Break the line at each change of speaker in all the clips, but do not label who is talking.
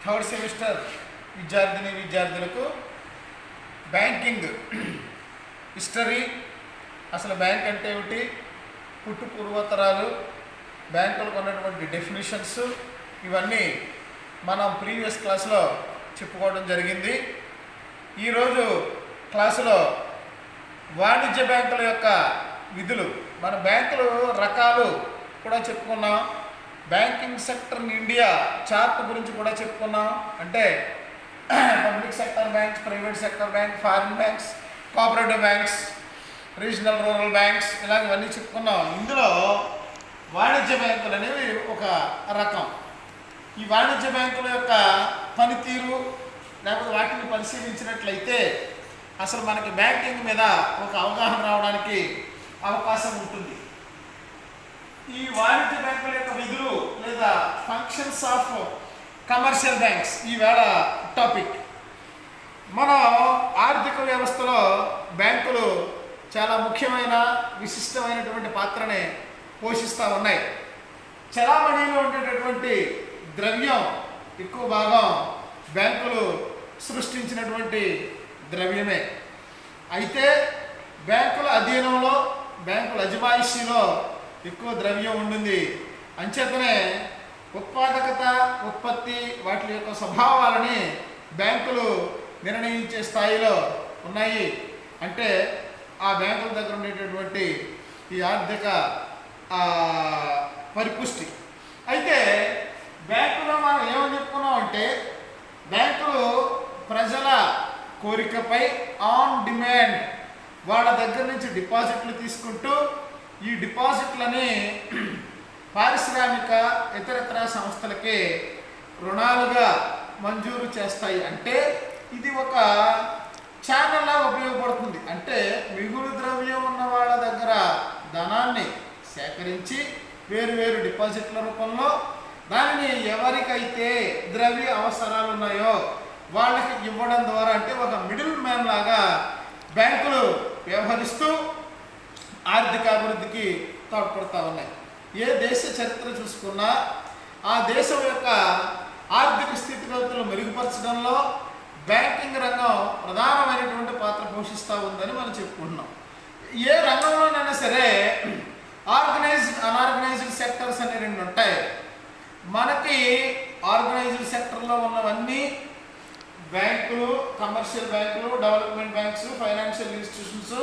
Third semester విద్యార్థులకు banking history, అసలు bank అంటే ఏమిటి, పుట్టు పూర్వోత్తరాలు, బ్యాంకులకు ఉన్నటువంటి డెఫినేషన్స్, ఇవన్నీ మనం ప్రీవియస్ క్లాస్లో చెప్పుకోవడం జరిగింది. ఈరోజు క్లాసులో వాణిజ్య బ్యాంకుల యొక్క విధులు, మన బ్యాంకులు రకాలు కూడా చెప్పుకున్నాం. Banking sector in India chart గురించి కూడా చెప్పుకున్నాం. అంటే public sector banks, private sector bank, foreign banks, cooperative banks, regional rural banks, ఇలాంటివన్నీ చెప్పుకున్నాం. ఇందులో వాణిజ్య బ్యాంకులు అనేవి ఒక రకం. ఈ వాణిజ్య బ్యాంకుల యొక్క పనితీరు లేకపోతే వాటిని పరిశీలించినట్లయితే అసలు మనకి బ్యాంకింగ్ మీద ఒక అవగాహన రావడానికి అవకాశం ఉంటుంది. ఈ వాణిజ్య బ్యాంకుల యొక్క విధులు లేదా ఫంక్షన్స్ ఆఫ్ కమర్షియల్ బ్యాంక్స్ ఈవేళ టాపిక్. మన ఆర్థిక వ్యవస్థలో బ్యాంకులు చాలా ముఖ్యమైన విశిష్టమైనటువంటి పాత్రని పోషిస్తూ ఉన్నాయి. చలామణిలో ఉండేటటువంటి ద్రవ్యం ఎక్కువ భాగం బ్యాంకులు సృష్టించినటువంటి ద్రవ్యమే. అయితే బ్యాంకుల అధీనంలో, బ్యాంకుల అజమాయిషీలో ఎక్కువ ద్రవ్యం ఉంటుంది. అంచేతనే ఉత్పాదకత, ఉత్పత్తి, వాటి యొక్క స్వభావాలని బ్యాంకులు నిర్ణయించే స్థాయిలో ఉన్నాయి. అంటే ఆ బ్యాంకుల దగ్గర ఉండేటటువంటి ఈ ఆర్థిక పరిపుష్టి. అయితే బ్యాంకులో మనం ఏమని చెప్పుకున్నాం అంటే, బ్యాంకులు ప్రజల కోరికపై ఆన్ డిమాండ్ వాళ్ళ దగ్గర నుంచి డిపాజిట్లు తీసుకుంటూ ఈ డిపాజిట్లని పారిశ్రామిక ఇతరత్ర సంస్థలకి రుణాలుగా మంజూరు చేస్తాయి. అంటే ఇది ఒక ఛానల్లా ఉపయోగపడుతుంది. అంటే మిగులు ద్రవ్యం ఉన్న వాళ్ళ దగ్గర ధనాన్ని సేకరించి వేరు డిపాజిట్ల రూపంలో దానిని ఎవరికైతే ద్రవ్య అవసరాలు ఉన్నాయో వాళ్ళకి ఇవ్వడం ద్వారా, అంటే ఒక మిడిల్ మ్యాన్ లాగా బ్యాంకులు వ్యవహరిస్తూ ఆర్థిక అభివృద్ధికి తోడ్పడుతూ ఉన్నాయి. ఏ దేశ చరిత్ర చూసుకున్నా ఆ దేశం యొక్క ఆర్థిక స్థితిగతులు మెరుగుపరచడంలో బ్యాంకింగ్ రంగం ప్రధానమైనటువంటి పాత్ర పోషిస్తూ ఉందని మనం చెప్పుకుంటున్నాం. ఏ రంగంలోనైనా సరే ఆర్గనైజ్డ్, అన్ఆర్గనైజ్డ్ సెక్టర్స్ అనే రెండు ఉంటాయి. మనకి ఆర్గనైజ్డ్ సెక్టర్లో ఉన్నవన్నీ బ్యాంకులు, కమర్షియల్ బ్యాంకులు, development banks, financial institutions,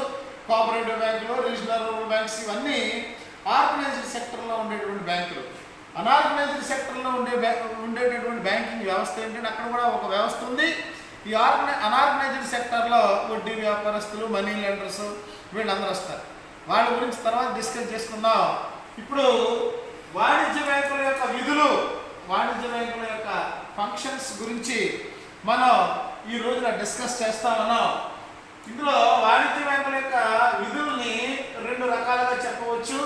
cooperative బ్యాంకులు, రీజనల్ రూరల్ బ్యాంక్స్, ఇవన్నీ ఆర్గనైజ్డ్ సెక్టర్లో ఉండేటువంటి బ్యాంకులు. అన్ఆర్గనైజ్డ్ సెక్టర్లో ఉండేటటువంటి బ్యాంకింగ్ వ్యవస్థ ఏంటంటే అక్కడ కూడా ఒక వ్యవస్థ ఉంది. ఈ అన్ఆర్గనైజ్డ్ సెక్టర్లో వడ్డీ వ్యాపారస్తులు, మనీ లెండర్స్, వీళ్ళందరూ వస్తారు. వాళ్ళ గురించి తర్వాత డిస్కస్ చేసుకుందాం. ఇప్పుడు వాణిజ్య బ్యాంకుల యొక్క విధులు, వాణిజ్య బ్యాంకుల యొక్క ఫంక్షన్స్ గురించి మనం ఈ రోజున డిస్కస్ చేస్తా ఉన్నాం. ఇందులో వాణిజ్య బ్యాంకుల యొక్క విధుల్ని రెండు రకాలుగా చెప్పవచ్చు.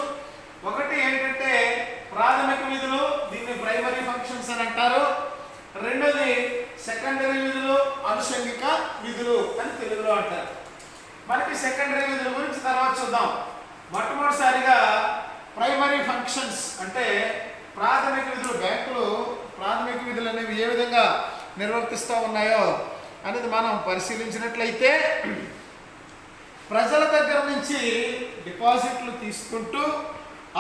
ఒకటి ఏంటంటే ప్రాథమిక విధులు, దీన్ని ప్రైమరీ ఫంక్షన్స్ అని అంటారు. రెండోది సెకండరీ విధులు, అనుషంగిక విధులు అని తెలుగులో అంటారు. మనకి సెకండరీ విధుల గురించి తర్వాత చూద్దాం. మొట్టమొదటిసారిగా ప్రైమరీ ఫంక్షన్స్ అంటే ప్రాథమిక విధులు, బ్యాంకులు ప్రాథమిక విధులు అనేవి ఏ విధంగా నిర్వర్తిస్తూ ఉన్నాయో అనేది మనం పరిశీలించినట్లయితే, ప్రజల దగ్గర నుంచి డిపాజిట్లు తీసుకుంటూ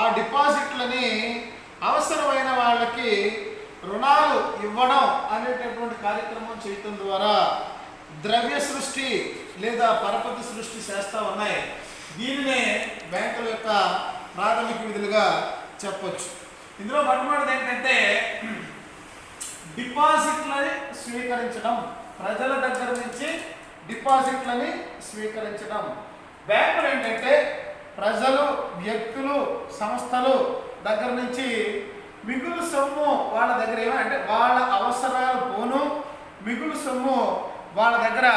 ఆ డిపాజిట్లని అవసరమైన వాళ్ళకి రుణాలు ఇవ్వడం అనేటటువంటి కార్యక్రమం చేయటం ద్వారా ద్రవ్య సృష్టి లేదా పరపతి సృష్టి చేస్తూ ఉన్నాయి. దీనినే బ్యాంకుల యొక్క ప్రాథమిక విధులుగా చెప్పొచ్చు. ఇందులో మొట్టమొదటిది ఏంటంటే డిపాజిట్లని స్వీకరించడం, ప్రజల దగ్గర నుంచి డిపాజిట్లని స్వీకరించడం. బ్యాంకులు ఏంటంటే ప్రజలు, వ్యక్తులు, సంస్థలు దగ్గర నుంచి మిగులు సొమ్ము వాళ్ళ దగ్గర అంటే వాళ్ళ అవసరాలు పోను మిగులు సొమ్ము వాళ్ళ దగ్గర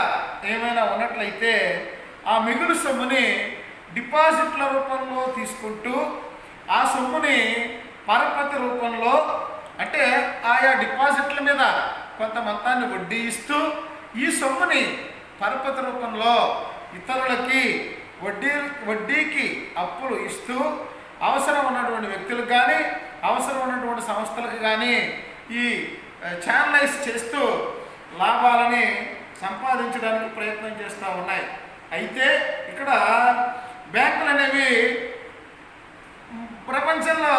ఏమైనా ఉన్నట్లయితే ఆ మిగులు సొమ్ముని డిపాజిట్ల రూపంలో తీసుకుంటూ ఆ సొమ్ముని పరపతి రూపంలో, అంటే ఆయా డిపాజిట్ల మీద కొంత మొత్తాన్ని వడ్డీ ఇస్తూ ఈ సొమ్ముని పరపతి రూపంలో ఇతరులకి వడ్డీకి అప్పులు ఇస్తూ అవసరం ఉన్నటువంటి వ్యక్తులకు కానీ అవసరం ఉన్నటువంటి సంస్థలకు కానీ ఈ ఛానలైజ్ చేస్తూ లాభాలని సంపాదించడానికి ప్రయత్నం చేస్తూ ఉన్నాయి. అయితే ఇక్కడ బ్యాంకులు అనేవి ప్రపంచంలో,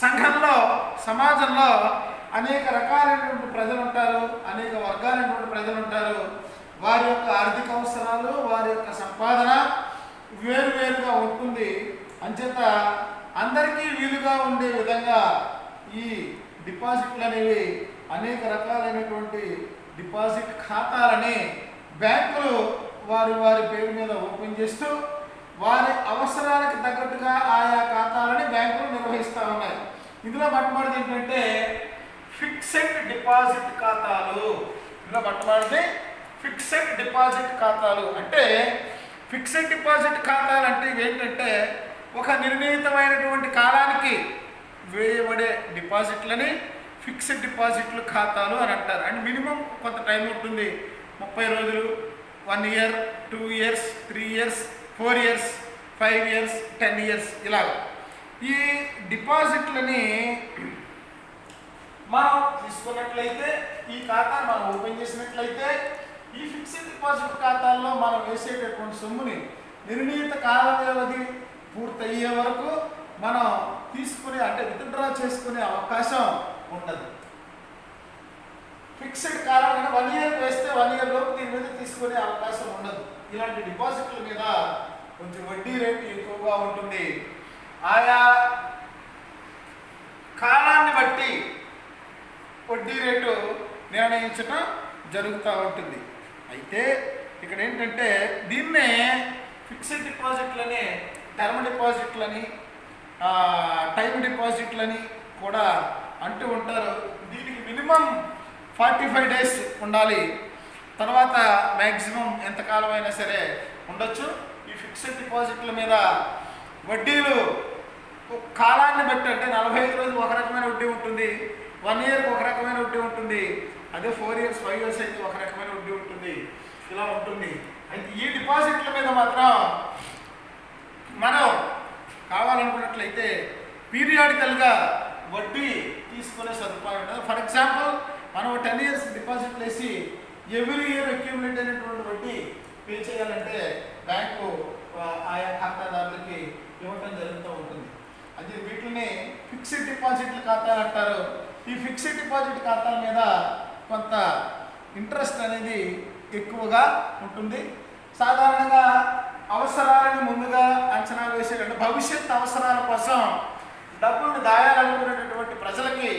సంఘంలో, సమాజంలో అనేక రకాలైనటువంటి ప్రజలు ఉంటారు, అనేక వర్గాలైనటువంటి ప్రజలు ఉంటారు. వారి యొక్క ఆర్థిక అవసరాలు, వారి యొక్క సంపాదన వేరువేరుగా ఉంటుంది. అంచేత అందరికీ వీలుగా ఉండే విధంగా ఈ డిపాజిట్లు అనేవి అనేక రకాలైనటువంటి డిపాజిట్ ఖాతాలని బ్యాంకులు వారి వారి పేరు మీద ఓపెన్ చేస్తూ వారి అవసరాలకు తగ్గట్టుగా ఆయా ఖాతాలని బ్యాంకులు నిర్వహిస్తూ ఉన్నాయి. ఇందులో మొట్టమొదటిది ఏంటంటే ఫిక్స్డ్ డిపాజిట్ ఖాతాలు. ఇందులో మొట్టమొదటిది ఫిక్స్డ్ డిపాజిట్ ఖాతాలు. అంటే ఫిక్స్డ్ డిపాజిట్ ఖాతాలు అంటే ఏంటంటే ఒక నిర్ణీతమైనటువంటి కాలానికి వేయబడే డిపాజిట్లని ఫిక్స్డ్ డిపాజిట్లు ఖాతాలు అని అంటారు. అండ్ మినిమం కొంత టైం ఉంటుంది, 30 రోజులు, 1 year, 2 years, 3 years, 4 years, 5 years, 10 years ఇలాగ. ఈ డిపాజిట్లని మనం తీసుకున్నట్లయితే, ఈ ఖాతాను మనం ఓపెన్ చేసినట్లయితే, ఈ ఫిక్స్డ్ డిపాజిట్ ఖాతాల్లో మనం వేసేటటువంటి సొమ్ముని నిర్ణీత కాల వ్యవధి పూర్తయ్యే వరకు మనం తీసుకునే, అంటే విత్డ్రా చేసుకునే అవకాశం ఉండదు. ఫిక్స్డ్ కాలం 1 ఇయర్ వేస్తే 1 ఇయర్ లోపు దీని మీద తీసుకునే అవకాశం ఉండదు. ఇలాంటి డిపాజిట్ల మీద కొంచెం వడ్డీ రేటు ఎక్కువగా ఉంటుంది. ఆయా కాలాన్ని బట్టి వడ్డీ రేటు నిర్ణయించడం జరుగుతూ ఉంటుంది. అయితే ఇక్కడ ఏంటంటే దీన్నే ఫిక్స్డ్ డిపాజిట్లని, టర్మ్ డిపాజిట్లని, టైం డిపాజిట్లని కూడా అంటూ ఉంటారు. దీనికి మినిమం 45 డేస్ ఉండాలి. తర్వాత మ్యాక్సిమం ఎంతకాలం అయినా సరే ఉండొచ్చు. ఈ ఫిక్స్డ్ డిపాజిట్ల మీద వడ్డీలు కాలాన్ని బట్టి, అంటే 45 రోజులు ఒక రకమైన వడ్డీ ఉంటుంది, 1 ఇయర్కి ఒక రకమైన వడ్డీ ఉంటుంది, అదే 4 ఇయర్స్ 5 ఇయర్స్ అయితే ఒక రకమైన వడ్డీ ఉంటుంది, ఇలా ఉంటుంది. అయితే ఈ డిపాజిట్ల మీద మాత్రం మనం కావాలనుకున్నట్లయితే పీరియాడికల్గా వడ్డీ తీసుకునే సదుపాయం ఉంటుంది. ఫర్ ఎగ్జాంపుల్ మనం 10 ఇయర్స్ డిపాజిట్ వేసి ఎవ్రీ ఇయర్ అక్యూములేట్ అయినటువంటి వడ్డీ పే చేయాలంటే బ్యాంకు ఆయా ఖాతాదారులకి ఇవ్వటం జరుగుతూ ఉంటుంది. అది వీటిని ఫిక్స్డ్ డిపాజిట్ల ఖాతాలు అంటారు. ఈ ఫిక్స్డ్ డిపాజిట్ ఖాతాల మీద కొంత ఇంట్రెస్ట్ అనేది ఎక్కువగా ఉంటుంది. సాధారణంగా అవసరాలను ముందుగా అంచనా వేసేటంటే భవిష్యత్ అవసరాల కోసం డబ్బుల్ని దాయాలనుకునేటటువంటి ప్రజలకి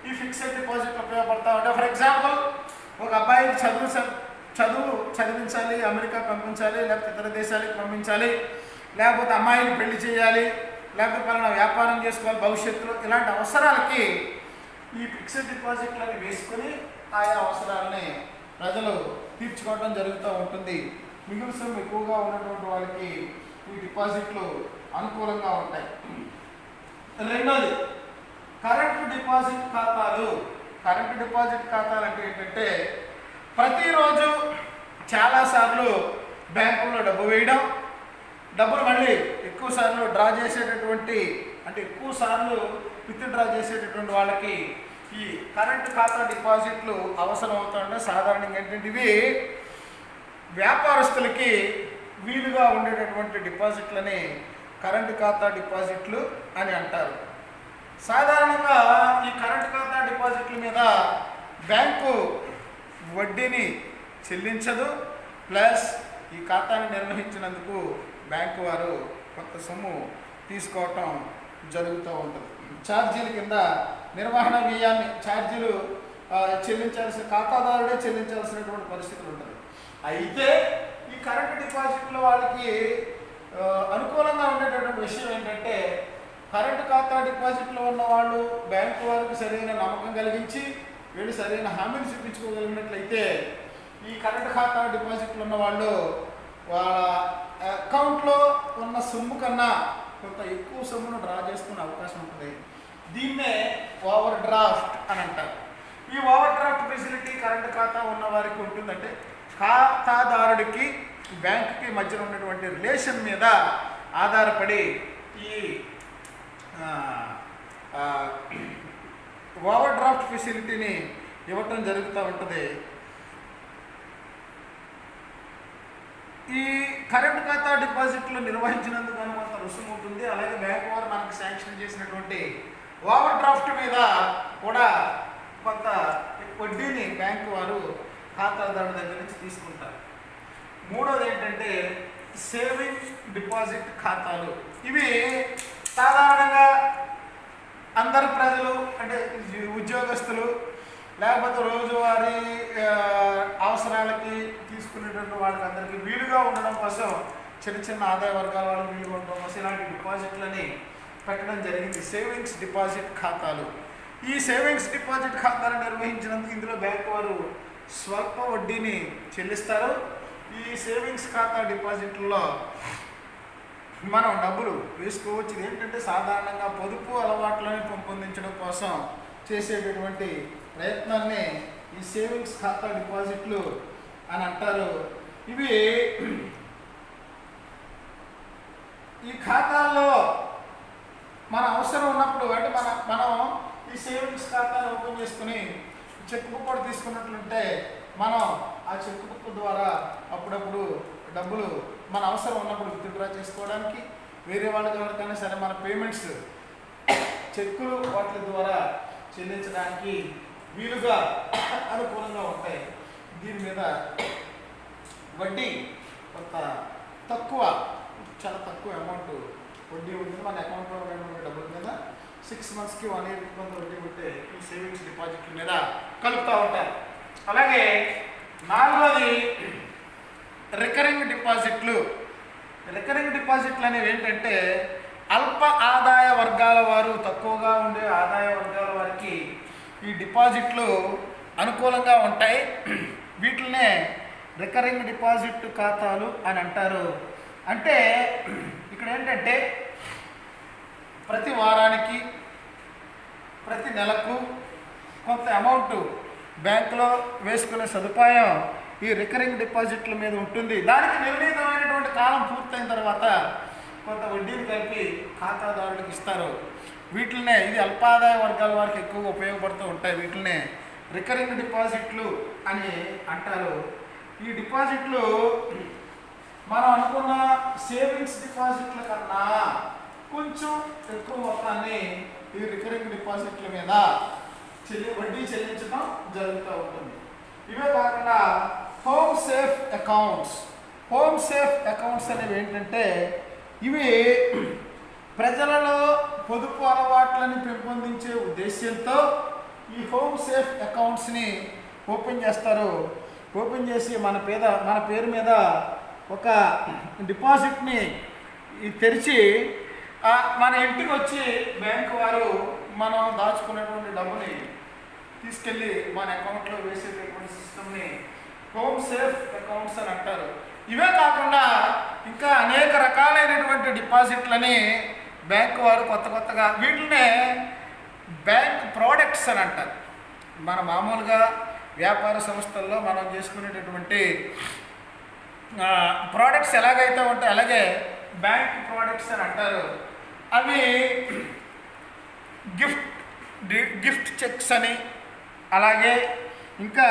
ఈ ఫిక్స్డ్ డిపాజిట్లు ఉపయోగపడతా ఉంటాయి. ఫర్ ఎగ్జాంపుల్ ఒక అబ్బాయికి చదువు చదివించాలి, అమెరికా పంపించాలి, లేకపోతే ఇతర దేశాలకు పంపించాలి, లేకపోతే అమ్మాయిని పెళ్లి చేయాలి, లేకపోతే పలానా వ్యాపారం చేసుకోవాలి భవిష్యత్తులో, ఇలాంటి అవసరాలకి ఈ ఫిక్స్డ్ డిపాజిట్లని వేసుకొని ఆయా అవసరాలని ప్రజలు తీర్చుకోవడం జరుగుతూ ఉంటుంది. మిగులు సొమ్ము ఎక్కువగా ఉన్నటువంటి వాళ్ళకి ఈ డిపాజిట్లు అనుకూలంగా ఉంటాయి. రెండోది కరెంట్ డిపాజిట్ ఖాతాలు. కరెంట్ డిపాజిట్ ఖాతాలు అంటే ఏంటంటే ప్రతిరోజు చాలాసార్లు బ్యాంకుల్లో డబ్బు వేయడం, డబ్బులు మళ్ళీ ఎక్కువ సార్లు డ్రా చేసేటటువంటి, అంటే ఎక్కువ సార్లు విత్డ్రా చేసేటటువంటి వాళ్ళకి ఈ కరెంట్ ఖాతా డిపాజిట్లు అవసరం అవుతుంటే సాధారణంగా ఏంటంటే ఇవి వ్యాపారస్తులకి వీలుగా ఉండేటటువంటి డిపాజిట్లని కరెంట్ ఖాతా డిపాజిట్లు అని అంటారు. సాధారణంగా ఈ కరెంట్ ఖాతా డిపాజిట్ల మీద బ్యాంకు వడ్డీని చెల్లించదు, ప్లస్ ఈ ఖాతాను నిర్వహించినందుకు బ్యాంకు వారు కొంత సొమ్ము తీసుకోవటం జరుగుతూ ఉంటుంది. ఛార్జీల కింద నిర్వహణ వ్యయాన్ని ఛార్జీలు చెల్లించాల్సిన, ఖాతాదారుడే చెల్లించాల్సినటువంటి పరిస్థితులు ఉంటుంది. అయితే ఈ కరెంట్ డిపాజిట్లో వాళ్ళకి అనుకూలంగా ఉండేటటువంటి విషయం ఏంటంటే కరెంటు ఖాతా డిపాజిట్లో ఉన్న వాళ్ళు బ్యాంకు వారికి సరైన నమ్మకం కలిగించి వీళ్ళు సరైన హామీని చూపించుకోగలిగినట్లయితే ఈ కరెంటు ఖాతా డిపాజిట్లు ఉన్న వాళ్ళు వాళ్ళ అకౌంట్లో ఉన్న సొమ్ము కన్నా కొంత ఎక్కువ సొమ్మును డ్రా చేసుకునే అవకాశం ఉంటుంది. దీన్నే ఓవర్ డ్రాఫ్ట్ అని అంటారు. ఈ ఓవర్ డ్రాఫ్ట్ ఫెసిలిటీ కరెంటు ఖాతా ఉన్న వారికి ఉంటుందంటే ఖాతాదారుడికి బ్యాంకుకి మధ్యన ఉన్నటువంటి రిలేషన్ మీద ఆధారపడి ఈ ఓవర్ డ్రాఫ్ట్ ఫెసిలిటీని ఇవ్వటం జరుగుతూ ఉంటుంది. ఈ కరెంట్ ఖాతా డిపాజిట్లు నిర్వహించినందుకు కొంత రుసుము ఉంటుంది. అలాగే బ్యాంకు వారు మనకు శాంక్షన్ చేసినటువంటి ఓవర్ డ్రాఫ్ట్ మీద కూడా కొంత వడ్డీని బ్యాంకు వారు ఖాతాదారుల దగ్గర నుంచి తీసుకుంటారు. మూడోది ఏంటంటే సేవింగ్ డిపాజిట్ ఖాతాలు. ఇవి సాధారణంగా అందరు ప్రజలు అంటే ఉద్యోగస్తులు లేకపోతే రోజువారీ అవసరాలకి తీసుకునేటువంటి వాళ్ళకి అందరికీ వీలుగా ఉండడం కోసం చిన్న చిన్న ఆదాయ వర్గాల వాళ్ళకి వీలుగా ఉండడం కోసం ఇలాంటి డిపాజిట్లని పెట్టడం జరిగింది. సేవింగ్స్ డిపాజిట్ ఖాతాలు. ఈ సేవింగ్స్ డిపాజిట్ ఖాతాలు నిర్వహించినందుకు ఇందులో బ్యాంకు వారు స్వల్ప వడ్డీని చెల్లిస్తారు. ఈ సేవింగ్స్ ఖాతా డిపాజిట్లలో మనం డబ్బులు వేసుకోవచ్చు. ఇది ఏంటంటే సాధారణంగా పొదుపు అలవాట్లను పెంపొందించడం కోసం చేసేటటువంటి ప్రయత్నాన్ని ఈ సేవింగ్స్ ఖాతా డిపాజిట్లు అని అంటారు. ఇవి ఈ ఖాతాల్లో మన అవసరం ఉన్నప్పుడు అంటే మనం ఈ సేవింగ్స్ ఖాతాను ఓపెన్ చేసుకుని చెక్ బుక్ కూడా తీసుకున్నట్లుంటే మనం ఆ చెక్ బుక్ ద్వారా అప్పుడప్పుడు డబ్బులు మన అవసరం ఉన్నప్పుడు విత్డ్రా చేసుకోవడానికి, వేరే వాళ్ళకి ఎవరికైనా సరే మన పేమెంట్స్ చెక్కులు వాటి ద్వారా చెల్లించడానికి వీలుగా అనుకూలంగా ఉంటాయి. దీని మీద వడ్డీ కొంత తక్కువ, చాలా తక్కువ అమౌంట్ వడ్డీ ఉంటుంది. మన అకౌంట్లో ఉన్నటువంటి డబ్బుల మీద 6 monthsకి 1 year కొంత వడ్డీ ఉంటే ఈ సేవింగ్స్ డిపాజిట్ల మీద కలుపుతూ ఉంటారు. అలాగే నాలుగోది రికరింగ్ డిపాజిట్లు. రికరింగ్ డిపాజిట్లు అనేవి ఏంటంటే అల్ప ఆదాయ వర్గాల వారు, తక్కువగా ఉండే ఆదాయ వర్గాల వారికి ఈ డిపాజిట్లు అనుకూలంగా ఉంటాయి. వీటినే రికరింగ్ డిపాజిట్ ఖాతాలు అని అంటారు. అంటే ఇక్కడ ఏంటంటే ప్రతి వారానికి, ప్రతి నెలకు కొంత అమౌంట్ బ్యాంకులో వేసుకునే సదుపాయం ఈ రికరింగ్ డిపాజిట్ల మీద ఉంటుంది. దానికి నిర్ణీతమైనటువంటి కాలం పూర్తయిన తర్వాత కొంత వడ్డీని కలిపి ఖాతాదారులకు ఇస్తారు. వీటినే ఇది అల్పాదాయ వర్గాల వారికి ఎక్కువగా ఉపయోగపడుతూ ఉంటాయి. వీటినే రికరింగ్ డిపాజిట్లు అని అంటారు. ఈ డిపాజిట్లు మనం అనుకున్న సేవింగ్స్ డిపాజిట్ల కన్నా కొంచెం ఎక్కువ మొత్తాన్ని ఈ రికరింగ్ డిపాజిట్ల మీద వడ్డీ చెల్లించడం జరుగుతూ ఉంటుంది. ఇవే కాకుండా home safe accounts. Home safe accounts అనేవి ఏంటంటే ఇవి ప్రజలలో పొదుపు అలవాట్లను పెంపొందించే ఉద్దేశ్యంతో ఈ హోమ్ సేఫ్ అకౌంట్స్ని ఓపెన్ చేస్తారు. ఓపెన్ చేసి మన పేరు మీద ఒక డిపాజిట్ని తెరిచి మన ఇంటికి వచ్చి బ్యాంకు వారు మనం దాచుకునేటువంటి డబ్బుని తీసుకెళ్ళి మన అకౌంట్లో వేసేటటువంటి సిస్టమ్ని హోమ్ సేఫ్ అకౌంట్స్ అని అంటారు. ఇవే కాకుండా ఇంకా అనేక రకాలైనటువంటి డిపాజిట్లని బ్యాంకు వారు కొత్తగా వీటినే బ్యాంక్ ప్రోడక్ట్స్ అని అంటారు. మన మామూలుగా వ్యాపార సంస్థల్లో మనం చేసుకునేటటువంటి ప్రోడక్ట్స్ ఎలాగైతే ఉంటాయి అలాగే బ్యాంక్ ప్రోడక్ట్స్ అని అంటారు. అవి గిఫ్ట్ చెక్స్ అని, అలాగే ఇంకా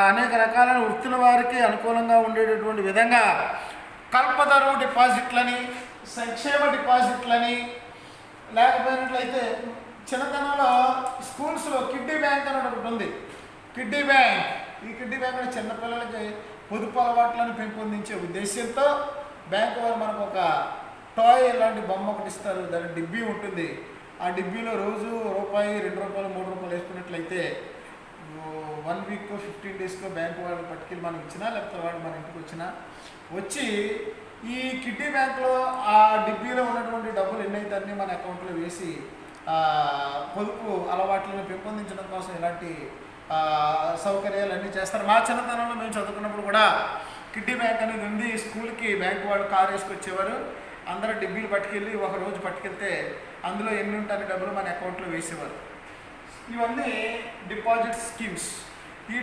అనేక రకాలైన వృత్తుల వారికి అనుకూలంగా ఉండేటటువంటి విధంగా కల్పతరు డిపాజిట్లని, సంక్షేమ డిపాజిట్లని, లేకపోయినట్లయితే చిన్నతనంలో స్కూల్స్లో కిడ్డీ బ్యాంక్ అని ఒకటి ఉంది. కిడ్డీ బ్యాంక్, ఈ కిడ్డీ బ్యాంక్ అంటే చిన్నపిల్లలకి పొదుపు అలవాట్లను పెంపొందించే ఉద్దేశంతో బ్యాంకు వారు మనకు ఒక టాయ్ లాంటి బొమ్మ ఒకటి ఇస్తారు. దాని డిబ్బీ ఉంటుంది. ఆ డిబ్బీలో రోజు రూపాయి, 2 రూపాయలు, 3 రూపాయలు వేసుకున్నట్లయితే 1 week 15 daysకో బ్యాంకు వాళ్ళు పట్టుకెళ్ళి మనకి ఇచ్చినా లేకపోతే వాళ్ళు మన ఇంటికి వచ్చి ఈ కిడ్డీ బ్యాంక్లో ఆ డిబ్బీలో ఉన్నటువంటి డబ్బులు ఎన్నైతే అన్నీ మన అకౌంట్లో వేసి పొదుపు అలవాట్లను పెంపొందించడం కోసం ఇలాంటి సౌకర్యాలు అన్నీ చేస్తారు. మా చిన్నతనంలో మేము చదువుకున్నప్పుడు కూడా కిడ్డీ బ్యాంక్ అనేది ఉంది. స్కూల్కి బ్యాంకు వాళ్ళు కారు వేసుకొచ్చేవారు. అందరూ డిబ్బీలు పట్టుకెళ్ళి ఒక రోజు పట్టుకెళ్తే అందులో ఎన్ని ఉంటాయి డబ్బులు మన అకౌంట్లో వేసేవారు. ఇవన్నీ డిపాజిట్ స్కీమ్స్. ఈ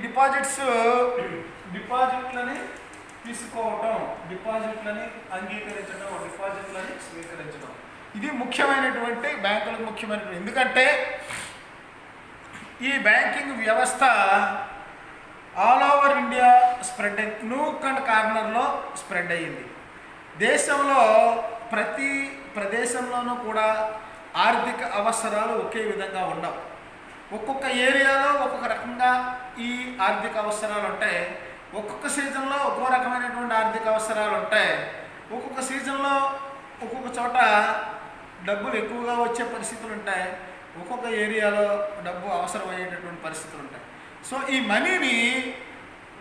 డిపాజిట్లని తీసుకోవటం, డిపాజిట్లని అంగీకరించడం, డిపాజిట్లని స్వీకరించడం ఇది ముఖ్యమైనటువంటి బ్యాంకులకు ముఖ్యమైనటువంటి. ఎందుకంటే ఈ బ్యాంకింగ్ వ్యవస్థ ఆల్ ఓవర్ ఇండియా స్ప్రెడ్ అయింది, నూక్ అండ్ కార్నర్లో స్ప్రెడ్ అయ్యింది. దేశంలో ప్రతి ప్రదేశంలోనూ కూడా ఆర్థిక అవసరాలు ఒకే విధంగా ఉండవు. ఒక్కొక్క ఏరియాలో ఒక్కొక్క రకంగా ఈ ఆర్థిక అవసరాలు ఉంటాయి. ఒక్కొక్క సీజన్లో ఒక్కో రకమైనటువంటి ఆర్థిక అవసరాలు ఉంటాయి. ఒక్కొక్క సీజన్లో ఒక్కొక్క చోట డబ్బులు ఎక్కువగా వచ్చే పరిస్థితులు ఉంటాయి. ఒక్కొక్క ఏరియాలో డబ్బు అవసరమయ్యేటటువంటి పరిస్థితులు ఉంటాయి. సో ఈ మనీని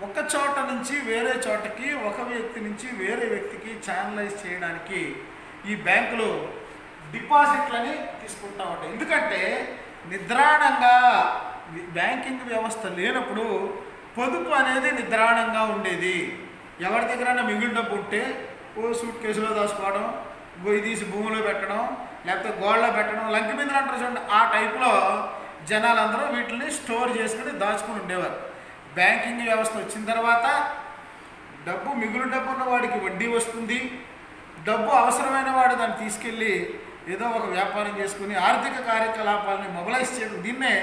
ఒక చోట నుంచి వేరే చోటకి, ఒక వ్యక్తి నుంచి వేరే వ్యక్తికి ఛానలైజ్ చేయడానికి ఈ బ్యాంకులు డిపాజిట్లని తీసుకుంటూ ఉంటాయి. ఎందుకంటే నిద్రాణంగా బ్యాంకింగ్ వ్యవస్థ లేనప్పుడు పొదుపు అనేది నిద్రాణంగా ఉండేది. ఎవరి దగ్గరైనా మిగిలిన డబ్బు ఉంటే ఓ సూట్ కేసులో దాచుకోవడం, గొయ్యి తీసి భూమిలో పెట్టడం, లేకపోతే గోడలో పెట్టడం, లంకి బిందులు అంటారు చూడండి, ఆ టైప్లో జనాలందరూ వీటిని స్టోర్ చేసుకుని దాచుకుని ఉండేవారు. బ్యాంకింగ్ వ్యవస్థ వచ్చిన తర్వాత డబ్బు, మిగులు డబ్బు ఉన్న వాడికి వడ్డీ వస్తుంది. డబ్బు అవసరమైన వాడు దాన్ని తీసుకెళ్ళి ఏదో ఒక వ్యాపారం చేసుకుని ఆర్థిక కార్యకలాపాలని మొబలైజ్ చేయడం, దీన్నే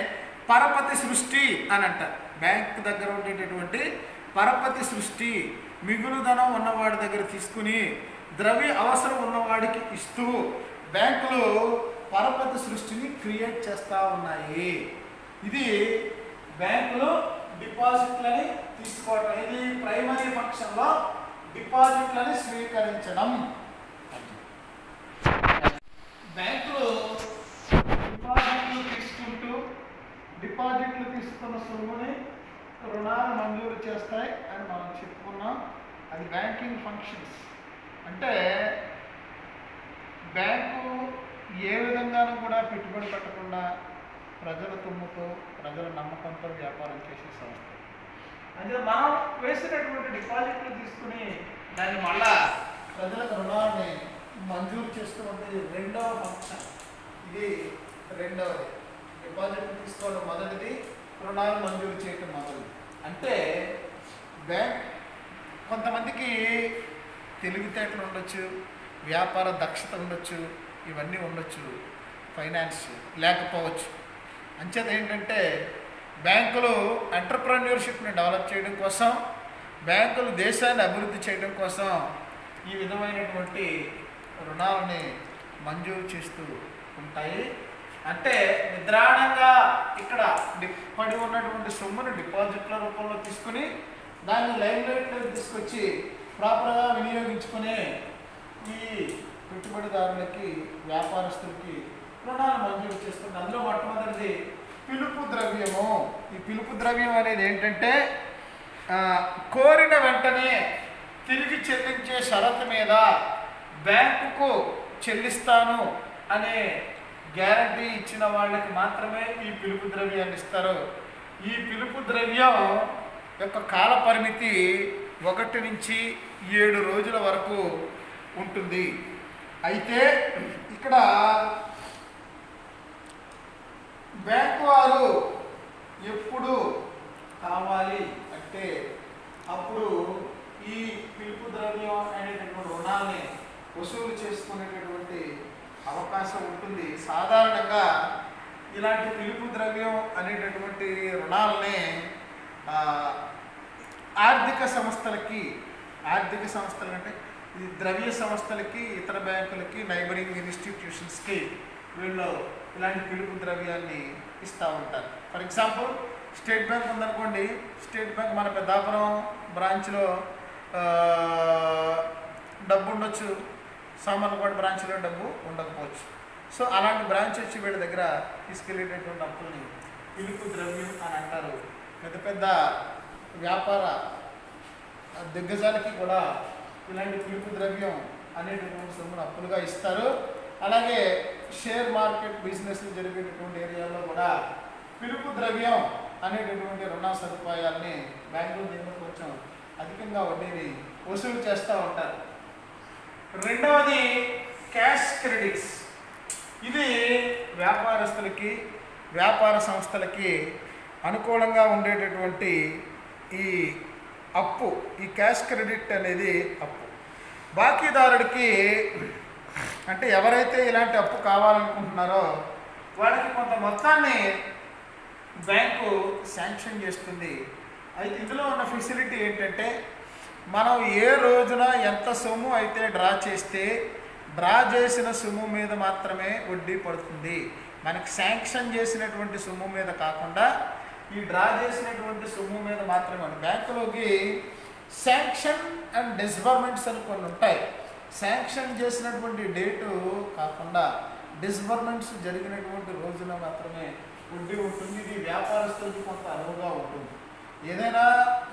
పరపతి సృష్టి అని అంటారు. బ్యాంక్ దగ్గర ఉండేటటువంటి పరపతి సృష్టి, మిగులుధనం ఉన్నవాడి దగ్గర తీసుకుని ద్రవ్య అవసరం ఉన్నవాడికి ఇస్తూ బ్యాంకులు పరపతి సృష్టిని క్రియేట్ చేస్తూ ఉన్నాయి. ఇది బ్యాంకులు డిపాజిట్లని తీసుకోవటం, ఇది ప్రైమరీ ఫంక్షన్లో డిపాజిట్లని స్వీకరించడం. బ్యాంకులు డిపాజిట్లు తీసుకున్న సొమ్ముని రుణాలు మంజూరు చేస్తాయి అని మనం చెప్పుకున్నాం. అది బ్యాంకింగ్ ఫంక్షన్స్. అంటే బ్యాంకు ఏ విధంగానూ కూడా పెట్టుబడి పెట్టకుండా ప్రజల తుమ్ముతో, ప్రజల నమ్మకంతో వ్యాపారం చేసే సంస్థ. అంటే మనం వేసినటువంటి డిపాజిట్లు తీసుకుని దాన్ని మళ్ళా ప్రజలకు రుణాన్ని మంజూరు చేస్తున్నది రెండవ ఫంక్షన్. ఇది రెండవది. డిపాజిట్లు తీసుకోవడం మొదటిది, రుణాలు మంజూరు చేయటం మొదటిది. అంటే బ్యాంక్ కొంతమందికి తెలివితేటలు ఉండొచ్చు, వ్యాపార దక్షత ఉండొచ్చు, ఇవన్నీ ఉండొచ్చు, ఫైనాన్స్ లేకపోవచ్చు. అంచేత ఏంటంటే బ్యాంకులు ఎంటర్ప్రెన్యూర్షిప్ని డెవలప్ చేయడం కోసం, బ్యాంకులు దేశాన్ని అభివృద్ధి చేయడం కోసం ఈ విధమైనటువంటి రుణాలని మంజూరు చేస్తూ ఉంటాయి. అంటే నిద్రాణంగా ఇక్కడ పడి ఉన్నటువంటి సొమ్మును డిపాజిట్ల రూపంలో తీసుకుని దాన్ని లైమ్ లైట్లో తీసుకొచ్చి ప్రాపర్గా వినియోగించుకునే ఈ పెట్టుబడిదారులకి, వ్యాపారస్తులకి రుణాలు మంజూరు చేస్తుంది. అందులో మొట్టమొదటిది పిలుపు ద్రవ్యము. ఈ పిలుపు ద్రవ్యం అనేది ఏంటంటే కోరిన వెంటనే తిరిగి చెల్లించే షరతు మీద బ్యాంకుకు చెల్లిస్తాను అనే గ్యారంటీ ఇచ్చిన వాళ్ళకి మాత్రమే ఈ పిలుపు ద్రవ్యాన్ని ఇస్తారు. ఈ పిలుపు ద్రవ్యం యొక్క కాల పరిమితి 1 నుంచి 7 రోజుల వరకు ఉంటుంది. అయితే ఇక్కడ బ్యాంకు వారు ఎప్పుడు కావాలి అంటే అప్పుడు ఈ పిలుపు ద్రవ్యం అనేటటువంటి రుణాన్ని వసూలు చేసుకునేటటువంటి అవకాశం ఉంటుంది. సాధారణంగా ఇలాంటి పిలుపు ద్రవ్యం అనేటటువంటి రుణాలని ఆర్థిక సంస్థలు అంటే ఈ ద్రవ్య సంస్థలకి, ఇతర బ్యాంకులకి, నైబరింగ్ ఇన్స్టిట్యూషన్స్కి వీళ్ళు ఇలాంటి పిలుపు ద్రవ్యాన్ని ఇస్తూ ఉంటారు. ఫర్ ఎగ్జాంపుల్ స్టేట్ బ్యాంక్ ఉందనుకోండి, స్టేట్ బ్యాంక్ మన పెద్దాపురం బ్రాంచ్లో డబ్బు ఉండొచ్చు, సామర్లపాడు బ్రాంచ్లో డబ్బు ఉండకపోవచ్చు. సో అలాంటి బ్రాంచ్ వచ్చి వీళ్ళ దగ్గర తీసుకెళ్ళేటటువంటి అప్పుల్ని పిలుపు ద్రవ్యం అని అంటారు. పెద్ద పెద్ద వ్యాపార దిగ్గజాలకి కూడా ఇలాంటి పిలుపు ద్రవ్యం అనేటటువంటి సొమ్మును అప్పులుగా ఇస్తారు. అలాగే షేర్ మార్కెట్ బిజినెస్ జరిగేటటువంటి ఏరియాలో కూడా పిలుపు ద్రవ్యం అనేటటువంటి రుణ సదుపాయాల్ని బ్యాంకులు దీనిలో కొంచెం అధికంగా వడ్డీని వసూలు చేస్తూ ఉంటారు. రెండవది క్యాష్ క్రెడిట్స్. ఇది వ్యాపారస్తులకి, వ్యాపార సంస్థలకి అనుకూలంగా ఉండేటటువంటి ఈ అప్పు. ఈ క్యాష్ క్రెడిట్ అనేది అప్పు. బాకీదారుడికి అంటే ఎవరైతే ఇలాంటి అప్పు కావాలనుకుంటున్నారో వాళ్ళకి కొంత మొత్తాన్ని బ్యాంకు శాంక్షన్ చేస్తుంది. అయితే ఇందులో ఉన్న ఫెసిలిటీ ఏంటంటే మనం ఏ రోజున ఎంత సొమ్ము అయితే డ్రా చేస్తే డ్రా చేసిన సొమ్ము మీద మాత్రమే వడ్డీ పడుతుంది. మనకి శాంక్షన్ చేసినటువంటి సొమ్ము మీద కాకుండా ఈ డ్రా చేసినటువంటి సొమ్ము మీద మాత్రమే. బ్యాంకులోకి శాంక్షన్ అండ్ డిస్బర్మెంట్స్ అని కొన్ని ఉంటాయి. శాంక్షన్ చేసినటువంటి డేటు కాకుండా డిస్బర్మెంట్స్ జరిగినటువంటి రోజున మాత్రమే వడ్డీ ఉంటుంది. ఇది వ్యాపారస్తులకి కొంత అనువుగా ఉంటుంది. ఏదైనా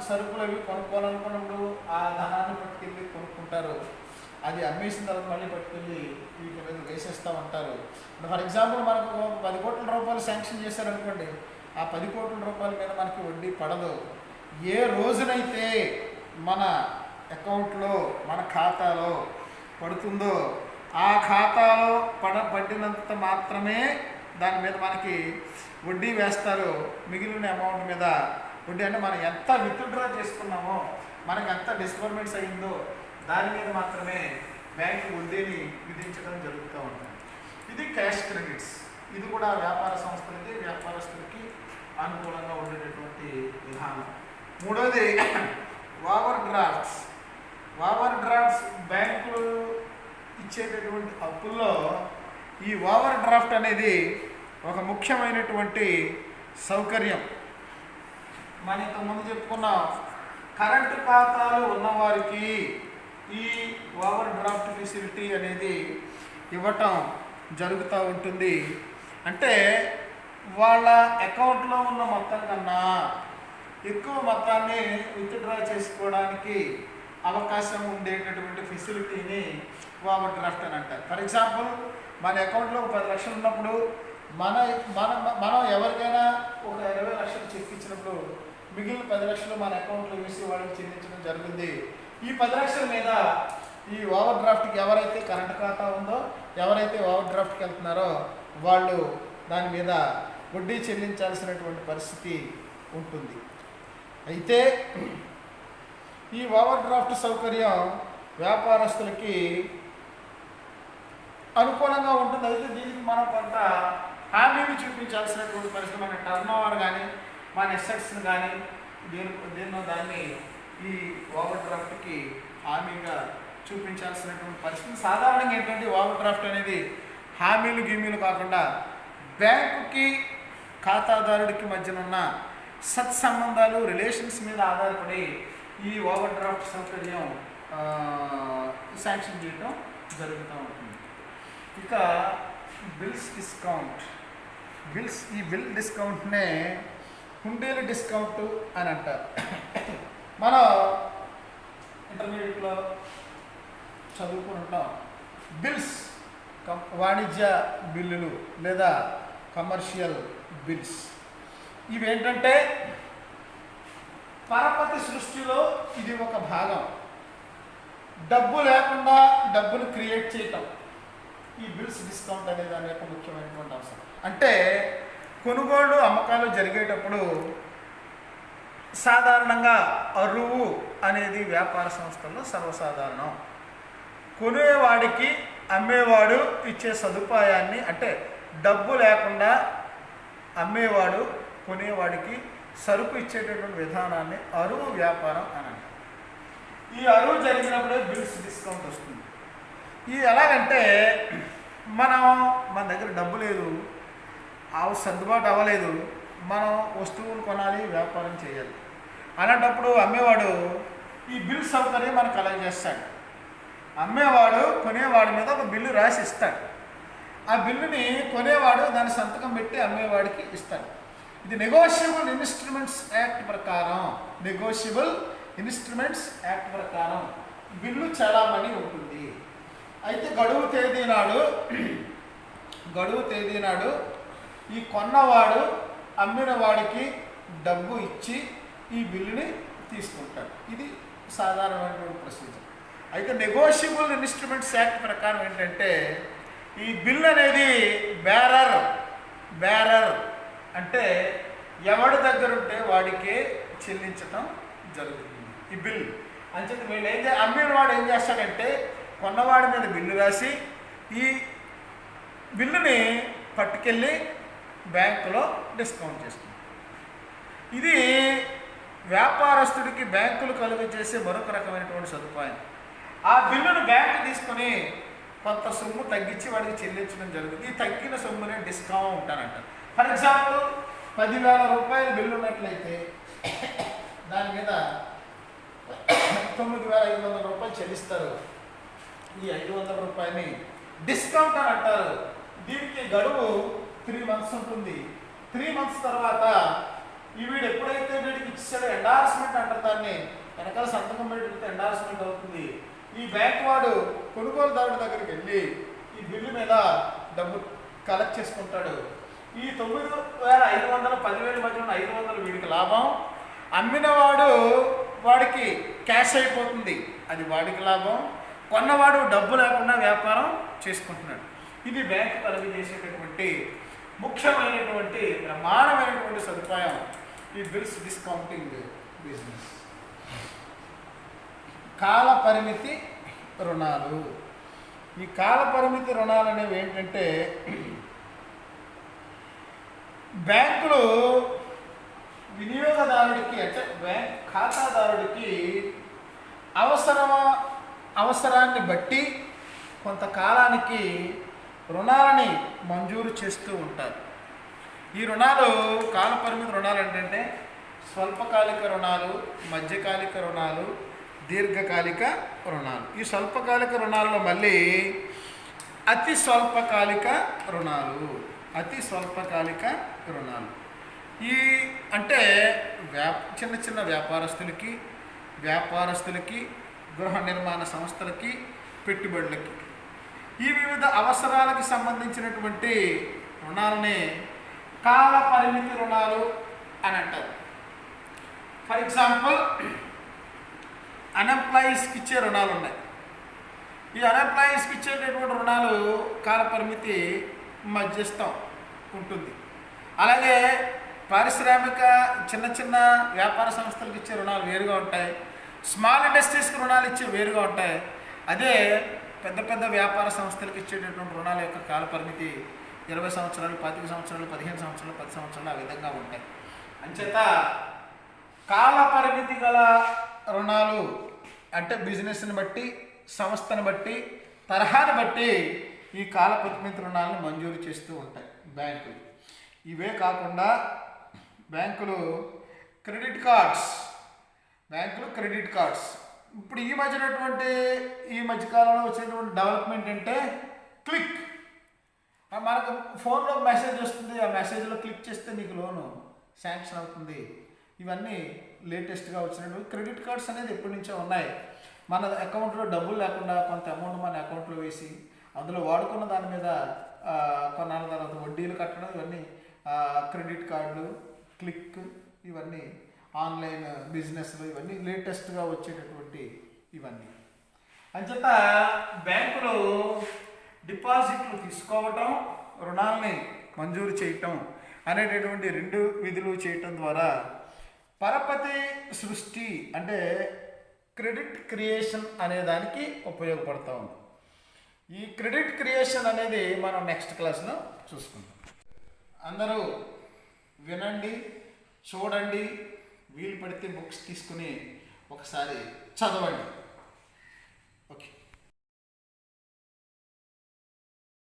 సరుకులు అవి కొనుక్కోవాలనుకున్నప్పుడు ఆ ధనాన్ని పట్టుకెళ్ళి కొనుక్కుంటారు. అది అమ్మేసిన తర్వాత మళ్ళీ పట్టుకెళ్ళి వీటి మీద వేసేస్తూ ఉంటారు. ఫర్ ఎగ్జాంపుల్ మనకు 10 కోట్ల రూపాయలు శాంక్షన్ చేశారనుకోండి, ఆ 10 కోట్ల రూపాయల మీద మనకి వడ్డీ పడదు. ఏ రోజునైతే మన అకౌంట్లో మన ఖాతాలో పడుతుందో ఆ ఖాతాలో పడినంత మాత్రమే దాని మీద మనకి వడ్డీ వేస్తారు. మిగిలిన అమౌంట్ మీద వడ్డీ అంటే మనం ఎంత విత్డ్రా చేసుకున్నామో, మనకి ఎంత డిస్బర్మెంట్స్ అయ్యిందో దాని మీద మాత్రమే బ్యాంకు వడ్డీని విధించడం జరుగుతూ ఉంటుంది. ఇది క్యాష్ క్రెడిట్స్. ఇది కూడా వ్యాపార సంస్థలకి వ్యాపారస్తులకి అనుకూలంగా ఉండేటటువంటి విధానం. మూడోది ఓవర్ డ్రాఫ్ట్స్. ఓవర్ డ్రాఫ్ట్స్ బ్యాంకులు ఇచ్చేటటువంటి అప్పుల్లో ఈ ఓవర్ డ్రాఫ్ట్ అనేది ఒక ముఖ్యమైనటువంటి సౌకర్యం. మనం ఇంతకుముందు చెప్పుకున్నాం, కరెంటు ఖాతాలు ఉన్నవారికి ఈ ఓవర్ డ్రాఫ్ట్ ఫెసిలిటీ అనేది ఇవ్వటం జరుగుతూ ఉంటుంది. అంటే వాళ్ళ అకౌంట్లో ఉన్న మొత్తం కన్నా ఎక్కువ మొత్తాన్ని విత్డ్రా చేసుకోవడానికి అవకాశం ఉండేటటువంటి ఫెసిలిటీని ఓవర్ డ్రాఫ్ట్ అని అంటారు. ఫర్ ఎగ్జాంపుల్, మన అకౌంట్లో 10 లక్షలు ఉన్నప్పుడు మనం ఎవరికైనా ఒక 20 లక్షలు చెక్ ఇచ్చినప్పుడు మిగిలిన 10 లక్షలు మన అకౌంట్లో వేసి వాళ్ళకి చెల్లించడం జరిగింది. ఈ 10 లక్షల మీద ఈ ఓవర్ డ్రాఫ్ట్కి ఎవరైతే కరెంట్ ఖాతా ఉందో, ఎవరైతే ఓవర్ డ్రాఫ్ట్కి వెళ్తున్నారో వాళ్ళు దాని మీద వడ్డీ చెల్లించాల్సినటువంటి పరిస్థితి ఉంటుంది. అయితే ఈ ఓవర్ డ్రాఫ్ట్ సౌకర్యం వ్యాపారస్తులకి అనుకూలంగా ఉంటుంది. అయితే దీనికి మనం కొంత హామీని చూపించాల్సినటువంటి పరిస్థితి. మన టర్న్ ఓవర్ కానీ మన ఎసెట్స్ని కానీ దాన్ని ఈ ఓవర్ డ్రాఫ్ట్కి హామీగా చూపించాల్సినటువంటి పరిస్థితి. సాధారణంగా ఏంటంటే ఓవర్ డ్రాఫ్ట్ అనేది హామీలు గీమీలు కాకుండా బ్యాంకుకి ఖాతాదారుడికి మధ్యన ఉన్న సత్సంబంధాలు రిలేషన్స్ మీద ఆధారపడి ఈ ఓవర్ డ్రాఫ్ట్ సౌకర్యం శాంక్షన్ చేయడం జరుగుతూ ఉంటుంది. ఇక బిల్స్ డిస్కౌంట్. ఈ బిల్ డిస్కౌంట్నే హుండీల డిస్కౌంట్ అని అంటారు. మనం ఇంటర్మీడియట్లో చదువుకుని ఉంటాం. బిల్స్ వాణిజ్య బిల్లులు లేదా కమర్షియల్ బిల్స్. ఇవేంటంటే పరపతి సృష్టిలో ఇది ఒక భాగం. డబ్బు లేకుండా డబ్బును క్రియేట్ చేయటం ఈ బిల్స్ డిస్కౌంట్ అనే దాని యొక్క ముఖ్యమైనటువంటి అవసరం. అంటే కొనుగోళ్ళు అమ్మకాలు జరిగేటప్పుడు సాధారణంగా అరువు అనేది వ్యాపార సంస్థల్లో సర్వసాధారణం. కొనేవాడికి అమ్మేవాడు ఇచ్చే సదుపాయాన్ని, అంటే డబ్బు లేకుండా అమ్మేవాడు కొనేవాడికి సరుకు ఇచ్చేటటువంటి విధానాన్ని అరువు వ్యాపారం అని అంటారు. ఈ అరువు జరిగినప్పుడే బిల్స్ డిస్కౌంట్ వస్తుంది. ఇది ఎలాగంటే మన దగ్గర డబ్బు లేదు, సర్దుబాటు అవ్వలేదు, మనం వస్తువులు కొనాలి, వ్యాపారం చేయాలి. అలాంటప్పుడు అమ్మేవాడు ఈ బిల్ సౌకర్యం మనకు కలెక్ట్ చేస్తాడు. అమ్మేవాడు కొనేవాడి మీద ఒక బిల్లు రాసి ఇస్తాడు. ఆ బిల్లుని కొనేవాడు దాని సంతకం పెట్టి అమ్మేవాడికి ఇస్తాడు. ఇది నెగోషియబుల్ ఇన్స్ట్రుమెంట్స్ యాక్ట్ ప్రకారం బిల్లు చలామణి ఉంటుంది. అయితే గడువు తేదీ నాడు ఈ కొన్నవాడు అమ్మిన వాడికి డబ్బు ఇచ్చి ఈ బిల్లుని తీసుకుంటాడు. ఇది సాధారణమైనటువంటి ప్రొసీజర్. అయితే నెగోషియబుల్ ఇన్స్ట్రుమెంట్స్ యాక్ట్ ప్రకారం ఏంటంటే ఈ బిల్ అనేది బేరర్ అంటే ఎవడి దగ్గర ఉంటే వాడికే చెల్లించటం జరుగుతుంది ఈ బిల్. అంచేత వీళ్ళు అమ్మిన వాడు ఏం చేస్తాడంటే కొన్నవాడి మీద బిల్లు రాసి ఈ బిల్లుని పట్టుకెళ్ళి బ్యాంకులో డిస్కౌంట్ చేస్తుంది. ఇది వ్యాపారస్తుడికి బ్యాంకులు కలుగజేసే మరొక రకమైనటువంటి సదుపాయం. ఆ బిల్లును బ్యాంకు తీసుకొని కొంత సొమ్ము తగ్గించి వాడికి చెల్లించడం జరుగుతుంది. ఈ తగ్గిన సొమ్మునే డిస్కౌంట్ అని అంటారు. ఫర్ ఎగ్జాంపుల్ 10,000 రూపాయల బిల్లు ఉన్నట్లయితే దాని మీద 9,500 రూపాయలు చెల్లిస్తారు. ఈ 500 రూపాయలని డిస్కౌంట్ అని అంటారు. దీనికి గడువు 3 months ఉంటుంది. 3 months తర్వాత వీడు ఎప్పుడైతే వీడికి ఇచ్చాడో ఎండార్స్మెంట్ అంటారు, దాన్ని వెనకాల సంతకం పెట్టి ఎండార్స్మెంట్ అవుతుంది. ఈ బ్యాంక్ వాడు కొనుగోలుదారుడి దగ్గరికి వెళ్ళి ఈ బిల్లు మీద డబ్బు కలెక్ట్ చేసుకుంటాడు. ఈ 9,500 10,000 మధ్యలో 500 వీడికి లాభం, అమ్మినవాడు వాడికి క్యాష్ అయిపోతుంది, అది వాడికి లాభం, కొన్నవాడు డబ్బు లేకుండా వ్యాపారం చేసుకుంటున్నాడు. ఇది బ్యాంకు కలుగజేసేటటువంటి ముఖ్యమైనటువంటి ప్రమాణమైనటువంటి సదుపాయం ఈ బిల్స్ డిస్కౌంటింగ్ బిజినెస్. కాల పరిమితి రుణాలు. ఈ కాల పరిమితి రుణాలు అనేవి ఏంటంటే బ్యాంకులు వినియోగదారుడికి అంటే బ్యాంక్ ఖాతాదారుడికి అవసరాన్ని బట్టి కొంతకాలానికి రుణాలని మంజూరు చేస్తూ ఉంటారు. ఈ రుణాలు కాలపరిమితి రుణాలు ఏంటంటే స్వల్పకాలిక రుణాలు, మధ్యకాలిక రుణాలు, దీర్ఘకాలిక రుణాలు. ఈ స్వల్పకాలిక రుణాల్లో మళ్ళీ అతి స్వల్పకాలిక రుణాలు. ఈ అంటే చిన్న చిన్న వ్యాపారస్తులకి గృహ నిర్మాణ సంస్థలకి, పెట్టుబడులకి, ఈ వివిధ అవసరాలకు సంబంధించినటువంటి రుణాలని కాల పరిమితి రుణాలు అని అంటారు. ఫర్ ఎగ్జాంపుల్ అన్ఎంప్లాయీస్కి ఇచ్చే రుణాలు ఉన్నాయి. ఈ అన్ఎంప్లాయీస్కి ఇచ్చేటటువంటి రుణాలు కాల పరిమితి మధ్యస్థం ఉంటుంది. అలాగే పారిశ్రామిక చిన్న చిన్న వ్యాపార సంస్థలకు ఇచ్చే రుణాలు వేరుగా ఉంటాయి. స్మాల్ ఇండస్ట్రీస్కి రుణాలు ఇచ్చే వేరుగా ఉంటాయి. అదే పెద్ద పెద్ద వ్యాపార సంస్థలకు ఇచ్చేటటువంటి రుణాల యొక్క కాల పరిమితి 20 సంవత్సరాలు, 25 సంవత్సరాలు, 15 సంవత్సరాలు, 10 సంవత్సరాలు ఆ విధంగా ఉంటాయి. అంచేత కాల పరిమితి గల రుణాలు అంటే బిజినెస్ని బట్టి, సంస్థను బట్టి, తరహాను బట్టి ఈ కాల పరిమితి రుణాలను మంజూరు చేస్తూ ఉంటాయి బ్యాంకులు. ఇవే కాకుండా బ్యాంకులు క్రెడిట్ కార్డ్స్ ఇప్పుడు ఈ మధ్యకాలంలో వచ్చేటువంటి డెవలప్మెంట్ అంటే క్లిక్. మనకు ఫోన్లో మెసేజ్ వస్తుంది, ఆ మెసేజ్లో క్లిక్ చేస్తే నీకు లోను శాంక్షన్ అవుతుంది. ఇవన్నీ లేటెస్ట్గా వచ్చినటువంటి క్రెడిట్ కార్డ్స్ అనేది ఎప్పటి నుంచో ఉన్నాయి. మన అకౌంట్లో డబ్బులు లేకుండా కొంత అమౌంట్ మన అకౌంట్లో వేసి అందులో వాడుకున్న దాని మీద కొన్నాళ్ళ తర్వాత వడ్డీలు కట్టడం, ఇవన్నీ క్రెడిట్ కార్డులు, క్లిక్, ఇవన్నీ ఆన్లైన్ బిజినెస్లు, ఇవన్నీ లేటెస్ట్గా వచ్చేటటువంటి ఇవన్నీ. అంచేత బ్యాంకులు డిపాజిట్లు తీసుకోవటం, రుణాలని మంజూరు చేయటం అనేటటువంటి 2 విధులు చేయటం ద్వారా పరపతి సృష్టి అంటే క్రెడిట్ క్రియేషన్ అనే దానికి ఉపయోగపడుతూ ఉంది. ఈ క్రెడిట్ క్రియేషన్ అనేది మనం నెక్స్ట్ క్లాస్లో చూసుకుందాం. అందరూ వినండి, చూడండి, వీలు పడితే బుక్స్ తీసుకుని ఒకసారి చదవండి.